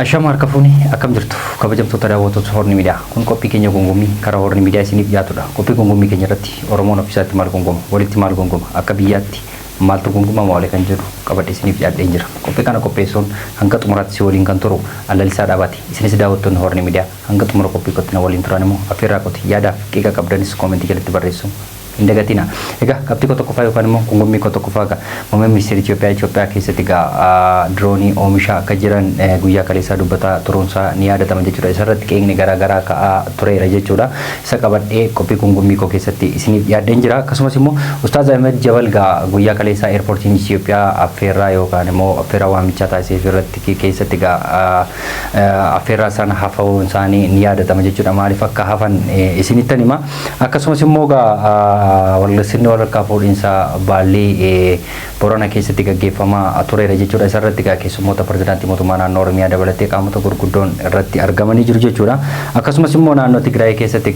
Ashama harka fuuni akkam jirtu kabajamtoota daawwattoota Horni Miidiyaa kun qophii keenya gongommii karaa Horni Miidiyaa isiniif dhiyaatudha. Qophii gongommii keenya irratti Oromoon ofiisaatti maal gongoma walitti maal gongoma akka biyyaatti maaltu gongoma maal kan jedhu qabadhe isiniif dhiyaadhee jira. Qophii kana qopheessuun hanga xumuraatti si waliin kan turu Allalisaa Dhaabaati. Isinis daawwattoonni Horni Miidiyaa hanga xumura qophii kottina waliin turan immoo affeerraa qotii yaadaaf qiiqa qabdanis koomentii jalatti barreessu. Indagatina. Ega kapti koto kufa yookaan immoo gongomii koto kufa ka muummee ministeera Itoophiyaa keessatti droonii oomisha akka jiran guyyaa kaleessaa dubbata turuunsaa ni yaadatama jechuudha. Isarratti qeeqni garaa ka'aa tureera jechuudha. Isa qabadhee qophii gongomii koo keessatti isiniif dhiyaadheen jira. Akkasumas immoo Ustaaz Ahmed Jabal guyyaa kaleessaa eerpoortiin Itoophiyaa affeerraa yookaan immoo affeerraa waamichaa taasisee irratti keessatti affeerraa sana hafuun isaanii ni yaadatama jechuudha. Maaliif akka hafan isinittan hima. Akkasumas immoo walgasinni walakkaa fuudhinsa baallee Boorana keessatti gaggeeffamaa tureera jechuudha. Isarratti keessummoota pirezidaantii mootummaa naannoo Oromiyaa dabalatee qaamota gurguddoon irratti argamanii jiru jechuudha. Akkasumas immoo naannoo Tigraay keessatti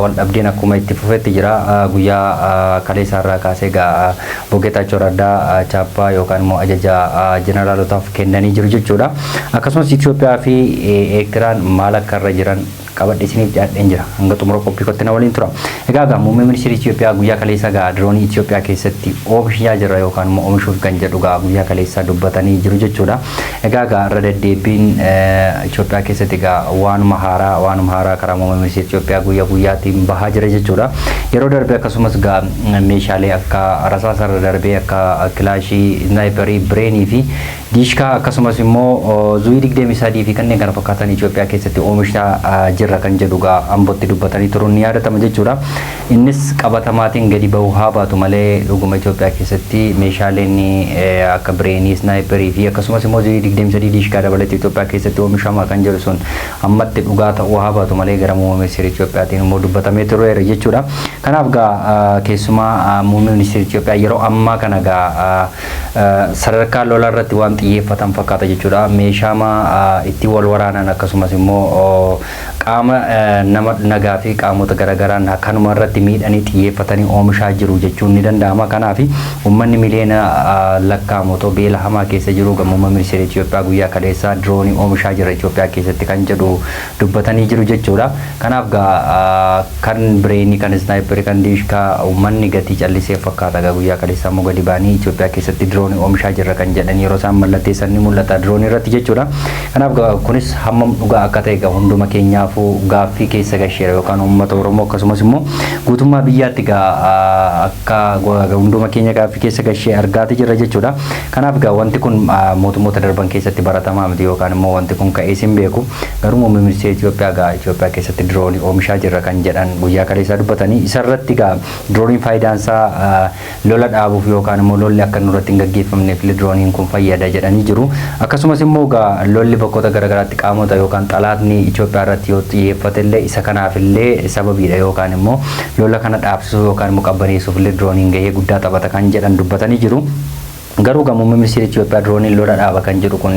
wal dhabdeen akkuma itti fufetti jira. Guyyaa kaleessaa irraa kaasee Bogeetaachoo Raddaa chaappaa yookaan immoo ajaja jeneraalotaaf kennanii jiru jechuudha. Akkasumas Itoophiyaa fi Eertiraan maal akka irra jiran qabadhe isiniif dhiyaadheen jira. Hanga xumura qophii kottina waliin tura. Egaa muummee ministeera Itoophiyaa guyyaa kaleessaa droonii Itoophiyaa keessatti oomishaa jira yookaan immoo oomishuuf kan jedhu guyyaa kaleessaa dubbatanii jiru jechuudha. Egaa irra deddeebiin Itoophiyaa keessatti waanuma haaraa karaa muummee ministeera Itoophiyaa guyyaa guyyaatiin bahaa jira jechuudha. Yeroo darbee akkasumas meeshaalee akka rasaasarra darbee akka kilaashii, snaayiparii, bireenii fi diishkaa akkasumas immoo zuwii 23 fi kanneen kana fakkaatan Itoophiyaa keessatti oomishaa jirra kan jedhu Ambootti dubbatanii turuun ni yaadatama jechuudha. Innis qabatamaatiin gadi bahuu haa baatu malee dhuguma Itoophiyaa keessatti meeshaaleen akka bireenii, snaayiparii fi akkasumas immoo zuwii 23 diishkaa dabalatee Itoophiyaa keessatti oomishama kan jedhu sun ammatti dhugaa ta'uu haa baatu malee gara muummee ministeera Itoophiyaatiin immoo dubbatamee tureera jechuudha. Kanaaf keessumaa muummee ministeera Itoophiyaa yeroo ammaa kana sadarkaa lolaa irratti waan xiyyeeffatan fakkaata jechuudha. Meeshaa itti wal waraanan akkasumas immoo qaama nama nagaa fi qaamota garaagaraan kanuma irratti miidhanii xiyyeeffatanii oomishaa jiru jechuun ni danda'ama. Kanaaf uummanni miliyoona lakkaa'amu beela hamaa keessa jiru muummee ministeera Itoophiyaa guyyaa kaleessaa droonii oomishaa jira Itoophiyaa keessatti kan jedhu dubbatanii jiru jechuudha. Kanaaf kan bireenii, kan snaayiparii, kan diishkaa uummanni gatii callisee fakkaata guyyaa kaleessaa immoo gadi baanii Itoophiyaa keessatti droonii oomishaa jira kan jedhan yeroo isaan mallatteessan ni mul'ata droonii irratti jechuudha. Kanaaf kunis hammam dhugaa akka ta'e hunduma keenyaafuu gaaffii keessa gasheera yookaan uummata Oromoo akkasumas immoo guutummaa biyyaatti akka hunduma keenya gaaffii keessa gashee argaati jira jechuudha. Kanaaf wanti kun mootummoota darban keessatti baratamaa miti yookaan immoo wanti kun ka'ees hin beeku. Garuu muummee ministeera Itoophiyaa keessatti droonii oomishaa jira kan jedhan guyyaa kaleessaa dubbatanii isarratti drooniin faayidaansaa lola dhaabuuf yookaan immoo lolli akka nurratti hin gaggeeffamneef drooniin kun fayyada jedhanii jiru. Akkasumas immoo lolli bakkoota garaagaraatti qaamota yookaan xalaatni Itoophiyaa irratti yoo xiyyeeffate illee isa kanaaf illee sababiidha yookaan immoo lola kana dhaabsisuuf yookaan immoo qabbaneessuuf illee drooniin gahee guddaa taphata kan jedhan dubbatanii jiru. Garuu muummee ministeera Itoophiyaa drooniin lola dhaaba kan jedhu kun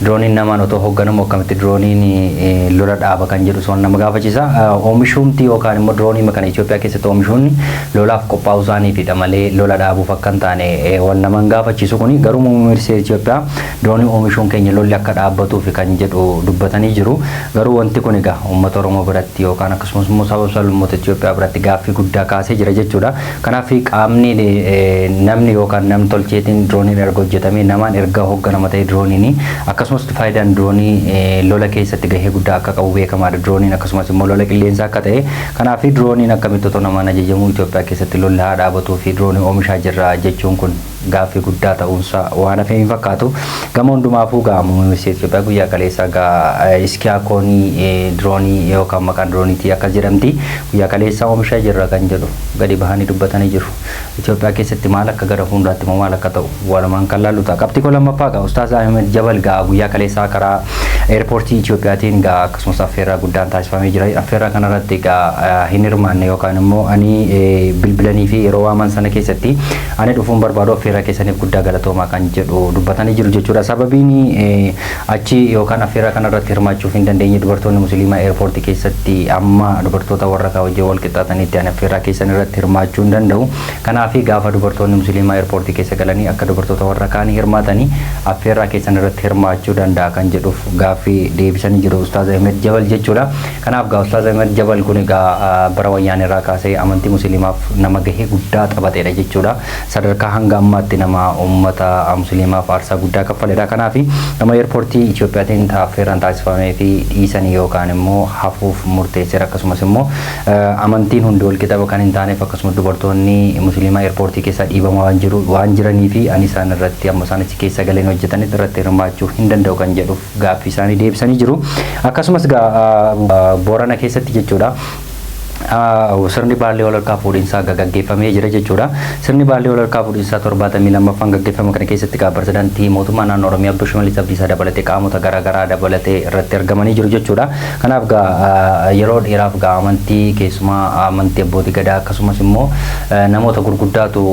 drooniin namaan otoo hoogganamu akkamitti drooniin lola dhaaba kan jedhu sun nama gaafachiisa. Oomishuumti yookaan immoo droonii kana Itoophiyaa keessatti oomishuun lolaaf qophaa'uu isaaniifidha malee lola dhaabuuf akka hin taane waan nama gaafachiisu kun garuu muummee ministeera Itoophiyaa droonii oomishuun keenya lolli akka dhaabbatuuf kan jedhu dubbatanii jiru. Garuu wanti kun uummata Oromoo biratti yookaan akkasumas immoo sablammoota Itoophiyaa biratti gaaffii guddaa kaasee jira jechuudha. Kanaaf qaamni namni yookaan nam tolcheetiin drooniin erga hojjetamee namaan erga hoogganama ta'e drooniin akkasumas faayidaan droonii lola keessatti gahee guddaa akka qabu beekamaadha. Drooniin akkasumas immoo lola qilleensaa akka ta'e kanaaf drooniin akkamitti otoo namaan ajajamu Itoophiyaa keessatti lolli haa dhaabatuu fi droonii oomishaa jirra jechuun kun gaaffii guddaa ta'uunsa waan hafee hin fakkaatu. Gama hundumaafuu muummee ministeera Itoophiyaa guyyaa kaleessaa iskiyaakoonii droonii yookaan maqaan drooniitii akka jedhamti guyyaa kaleessaa oomishaa jirra kan jedhu gadi bahanii dubbatanii jiru. Itoophiyaa keessatti maal akka gara fuulduraatti maal akka ta'u walumaan kan laallu ta'a. Qabxii lammaffaa Ustaaz Ahmed Jabal guyyaa kaleessaa karaa eerpoortii Itoophiyaatiin akkasumas affeerraa guddaan taasifamee jira. Affeerraa kanarratti hin hirmaanne yookaan immoo ani bilbilanii fi yeroo waaman sana keessatti ani dhufuun barbaadu affeerraa keessaniif guddaa galatoomaa kan jedhu dubbatanii jiru jechuudha. Sababiin achi yookaan affeerraa kanarratti hirmaachuuf hin dandeenye dubartoonni musliimaa eerpoortii keessatti amma dubartoota warra wajjin wal qixxaatanitti ani affeerraa keessan irratti hirmaachuu hin danda'u. Kanaaf gaafa dubartoonni musliimaa eerpoortii keessa galanii akka dubartoota warra kaanii hirmaatanii affeerraa keessan irratti hirmaachuu danda'a kan jedhuuf gaaffii deebisanii jiru Ustaaz Ahmed Jabal jechuudha. Kanaaf gaa Ustaaz Ahmed Jabal kun egaa bara wayyaanee irraa kaasee amantii musliimaaf nama gahee guddaa taphateedha jechuudha. Sadarkaa hanga ammaatti nama ummata musliimaaf aarsaa guddaa kaffaledha. Kanaaf nama eerpoortii Itoophiyaatiin affeerraan taasifamee fi dhiisanii yookaan immoo hafuuf murteesseera. Akkasumas immoo amantiin hundi wal qixa kan hin taaneef akkasumas dubartoonni musliimaa eerpoortii keessa dhiibamaa waan jiranii fi ani isaan irratti amma isaan achi keessa galeen hojjetanii irratti hirmaachuu hin danda'u kan jedhuuf gaaffii isaanii deebisanii jiru. Akkasumas Boorana keessatti jechuudha. Sirni baallee walharkaa fuudhinsaa gaggeeffamee jira jechuudha. Sirni baallee walharkaa fuudhinsaa 72ffaan gaggeeffame kana keessatti pirezidaantii mootummaa naannoo Oromiyaa Obbo Shimallis Abdiisaa dabalatee qaamota garaagaraa dabalatee irratti argamanii jiru jechuudha. Kanaaf yeroo dheeraaf amantii keessumaa amantii abbootii gadaa akkasumas immoo namoota gurguddaatu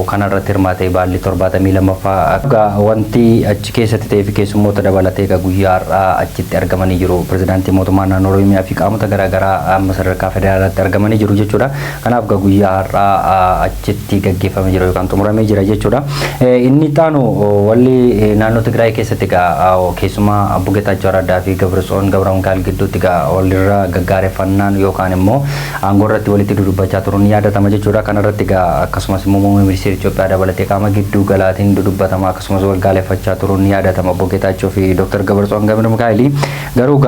kana irratti hirmaatee baallee 72ffaa wanti achi keessatti ta'ee fi keessummoota dabalatee guyyaa har'aa achitti argamanii jiru. Pirezidaantii mootummaa naannoo Oromiyaa fi qaamota garaagaraa amma sadarkaa federaalaatti argamanii jiru jechuudha. Kanaaf guyyaa har'aa achitti gaggeeffamee jira yookaan xumuramee jira jechuudha. Inni taanu walli naannoo Tigraay keessatti keessumaa Obbo Geetaachoo Raddaa fi Gabratsoon Gabramikaa'el gidduutti walirra gaggaareffannaan yookaan immoo aangoo irratti walitti dudubbachaa turuun ni yaadatama jechuudha. Kana irratti akkasumas immoo muummee ministeera Itoophiyaa dabalatee qaama gidduu galaatiin dudubbatama akkasumas walgaaleeffachaa turuun ni yaadatama Obbo Geetaachoo fi Dr. Gabratsoon Gabramikaa'el. Garuu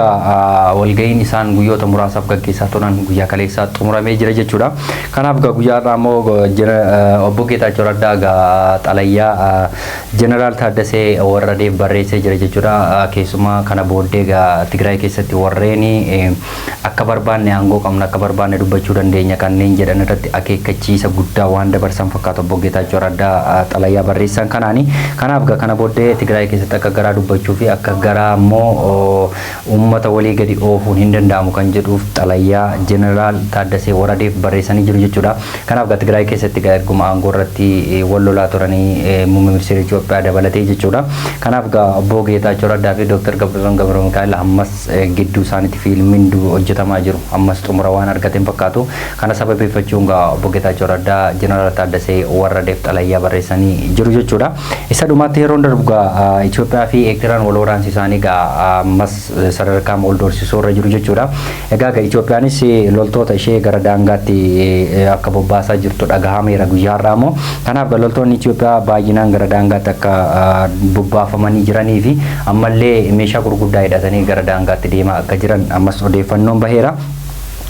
walga'iin isaan guyyoota muraasaaf gaggeessaa turan guyyaa kaleessa xumuramee jira jechuudha. Kanaaf guyyaa har'aa immoo Obbo Geetaachoo Raddaa xalayyaa Jeneraal Taaddasee warradeef barreessee jira jechuudha. Keessumaa kana booddee Tigraay keessatti warreen akka barbaanne aangoo qabna akka barbaanne dubbachuu dandeenya kanneen jedhan irratti akeekkachiisa guddaa waan dabarsan fakkaatu Obbo Geetaachoo Raddaa xalayyaa barreessan kanaani. Kanaaf kana booddee Tigraay keessatti akka garaa dubbachuu fi akka garaa immoo uummata walii gadi oofuun hin danda'amu kan jedhuuf xalayyaa Jeneraal Taaddasee warradeef barreessanii jiru jechuudha. Kanaaf Tigraay keessatti erguma aangoo irratti wal lolaa turanii muummee ministeera Itoophiyaa dabalatee jechuudha. Kanaaf Obbo Geetaachoo Raddaa fi Dr. Gabratsoon Gabramikaa'el ammas gidduu isaaniitti fiilmiin hojjetamaa jiru. Ammas xumura waan argateen fakkaatu. Kana sababeeffachuun Obbo Geetaachoo Raddaa Jeneraal Taaddasee warradeef xalayyaa barreessanii jiru jechuudha. Isa dhumaatti yeroo darbu Itoophiyaa fi Eertiraan wal waraansi isaanii ammas sadarkaa wal doorsisuu irra jiru jechuudha. Egaa Itoophiyaanis loltoota ishee gara daangaatti akka bobbaasaa jirtu dhagahameera guyyaa har'aa immoo. Kanaaf loltoonni Itoophiyaa baay'inaan gara daangaatti akka bobbaafamanii jiranii fi ammallee meeshaa gurguddaa hidhatanii gara daangaatti deemaa akka jiran ammas odeeffannoon baheera.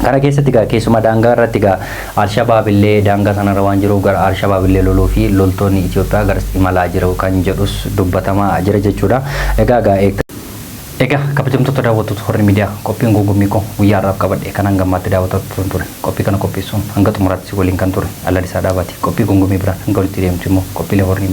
Kana keessatti keessuma daangaa irratti Al-Shabaab illee daangaa sanarra waan jiruuf gara Al-Shabaab illee loluu fi loltoonni Itoophiyaa gara imalaa jiru kan jedhus dubbatamaa jira jechuudha. Egaa kabajamtoota daawwattoota Horni Miidiyaa qophiin gongommii koo guyyaa har'aaf qabadhe kan hangammaatti daawwattoota ture. Qophii kana qopheessuun hanga xumuraatti waliin kan ture Allalisaa Dhaabaati. Qophii gongommii biraan hanga walitti deemtu immoo qophiilee Horni